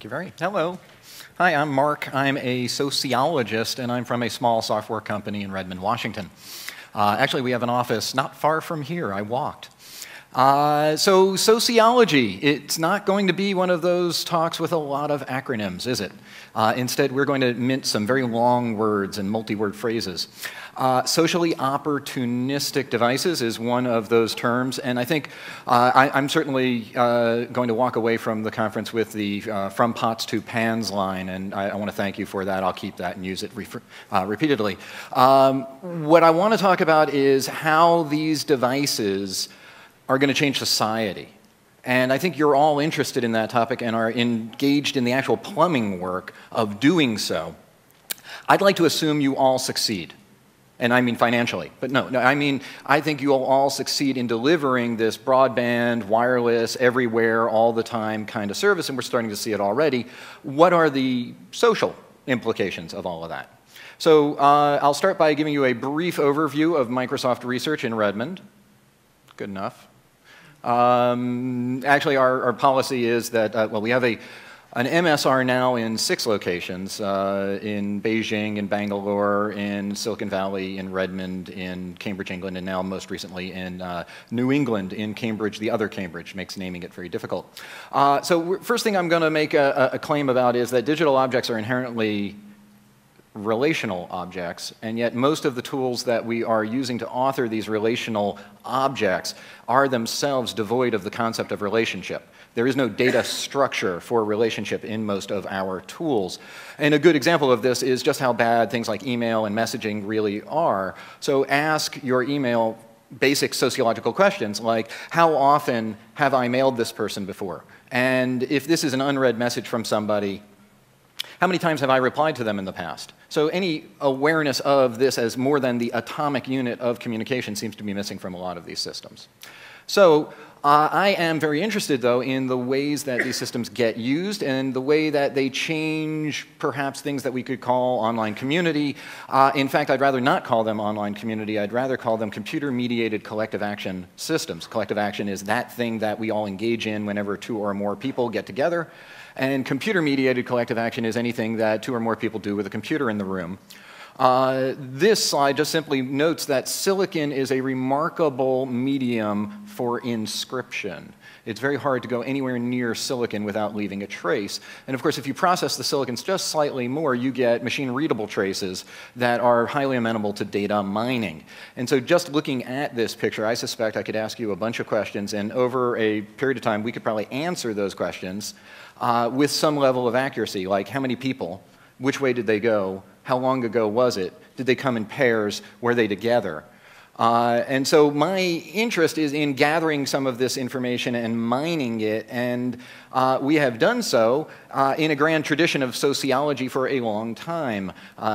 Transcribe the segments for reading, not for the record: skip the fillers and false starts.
Thank you very. Hello. Hi, I'm Mark. I'm a sociologist, and I'm from a small software company in Redmond, Washington. Actually, we have an office not far from here. I walked. So sociology, it's not going to be one of those talks with a lot of acronyms, is it? Instead, we're going to mint some very long words and multi-word phrases. Socially opportunistic devices is one of those terms, and I think I'm certainly going to walk away from the conference with the from pots to pans line, and I want to thank you for that. I'll keep that and use it repeatedly. What I want to talk about is how these devices are going to change society. And I think you're all interested in that topic and are engaged in the actual plumbing work of doing so. I'd like to assume you all succeed. And I mean financially, but no, I mean, I think you'll all succeed in delivering this broadband, wireless, everywhere, all the time kind of service, and we're starting to see it already. What are the social implications of all of that? So I'll start by giving you a brief overview of Microsoft research in Redmond. Good enough. Actually, our policy is that, well, we have an MSR now in 6 locations, in Beijing, in Bangalore, in Silicon Valley, in Redmond, in Cambridge, England, and now most recently in New England, in Cambridge, the other Cambridge, makes naming it very difficult. So first thing I'm going to make a claim about is that digital objects are inherently relational objects, and yet most of the tools that we are using to author these relational objects are themselves devoid of the concept of relationship. There is no data structure for relationship in most of our tools. And a good example of this is just how bad things like email and messaging really are. So ask your email basic sociological questions like, how often have I mailed this person before? And if this is an unread message from somebody, how many times have I replied to them in the past? So any awareness of this as more than the atomic unit of communication seems to be missing from a lot of these systems. So I am very interested, though, in the ways that these systems get used and the way that they change perhaps things that we could call online community. In fact, I'd rather not call them online community. I'd rather call them computer-mediated collective action systems. Collective action is that thing that we all engage in whenever 2 or more people get together. And computer-mediated collective action is anything that 2 or more people do with a computer in the room. This slide just simply notes that silicon is a remarkable medium for inscription. It's very hard to go anywhere near silicon without leaving a trace. And of course, if you process the silicons just slightly more, you get machine-readable traces that are highly amenable to data mining. And so just looking at this picture, I suspect I could ask you a bunch of questions, and over a period of time, we could probably answer those questions with some level of accuracy, like how many people, which way did they go, how long ago was it, did they come in pairs, were they together? And so my interest is in gathering some of this information and mining it, and we have done so in a grand tradition of sociology for a long time.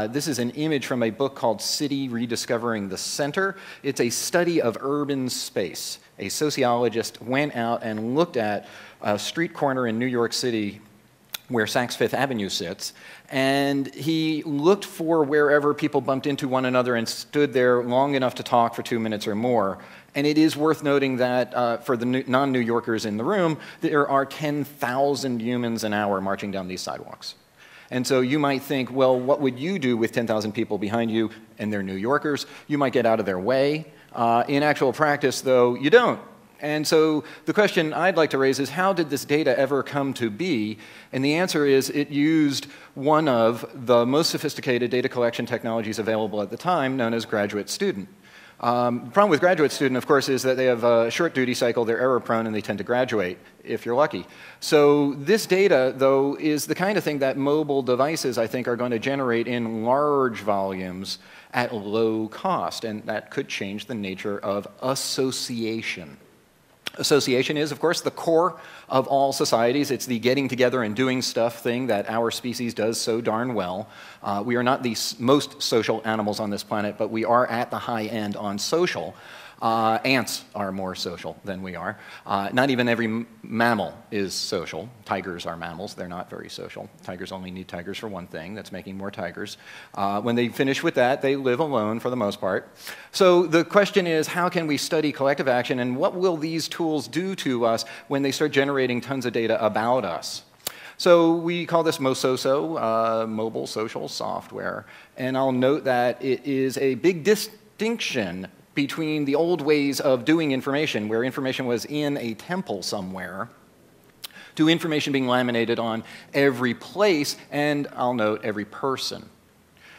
This is an image from a book called City Rediscovering the Center. It's a study of urban space. A sociologist went out and looked at a street corner in New York City where Saks Fifth Avenue sits, and he looked for wherever people bumped into one another and stood there long enough to talk for 2 minutes or more. And it is worth noting that for the non-New Yorkers in the room, there are 10,000 humans an hour marching down these sidewalks. And so you might think, well, what would you do with 10,000 people behind you and they're New Yorkers? You might get out of their way. In actual practice, though, you don't. And so the question I'd like to raise is, how did this data ever come to be? And the answer is, it used one of the most sophisticated data collection technologies available at the time, known as graduate student. The problem with graduate student, of course, is that they have a short duty cycle, they're error prone, and they tend to graduate, if you're lucky. So this data, though, is the kind of thing that mobile devices, I think, are going to generate in large volumes at low cost, and that could change the nature of association. Association is, of course, the core of all societies. It's the getting together and doing stuff thing that our species does so darn well. We are not the most social animals on this planet, but we are at the high end on social. Ants are more social than we are. Not even every mammal is social. Tigers are mammals. They're not very social. Tigers only need tigers for one thing. That's making more tigers. When they finish with that, they live alone for the most part. So the question is, how can we study collective action, and what will these tools do to us when they start generating tons of data about us? So we call this MoSoSo, mobile social software. And I'll note that it is a big distinction between the old ways of doing information, where information was in a temple somewhere, to information being laminated on every place, and I'll note every person.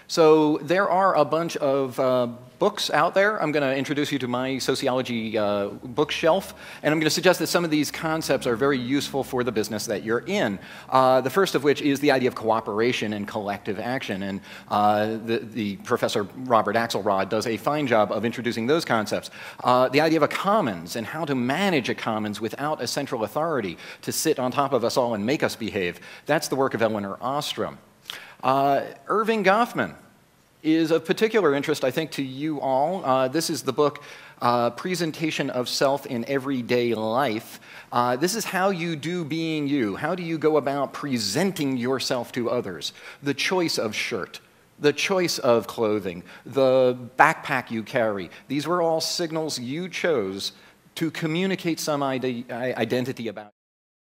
So there are a bunch of books out there. I'm going to introduce you to my sociology bookshelf, and I'm going to suggest that some of these concepts are very useful for the business that you're in. The first of which is the idea of cooperation and collective action, and the Professor Robert Axelrod does a fine job of introducing those concepts. The idea of a commons and how to manage a commons without a central authority to sit on top of us all and make us behave. That's the work of Elinor Ostrom. Irving Goffman is of particular interest, I think, to you all. This is the book, Presentation of Self in Everyday Life. This is how you do being you. How do you go about presenting yourself to others? The choice of shirt, the choice of clothing, the backpack you carry. These were all signals you chose to communicate some identity about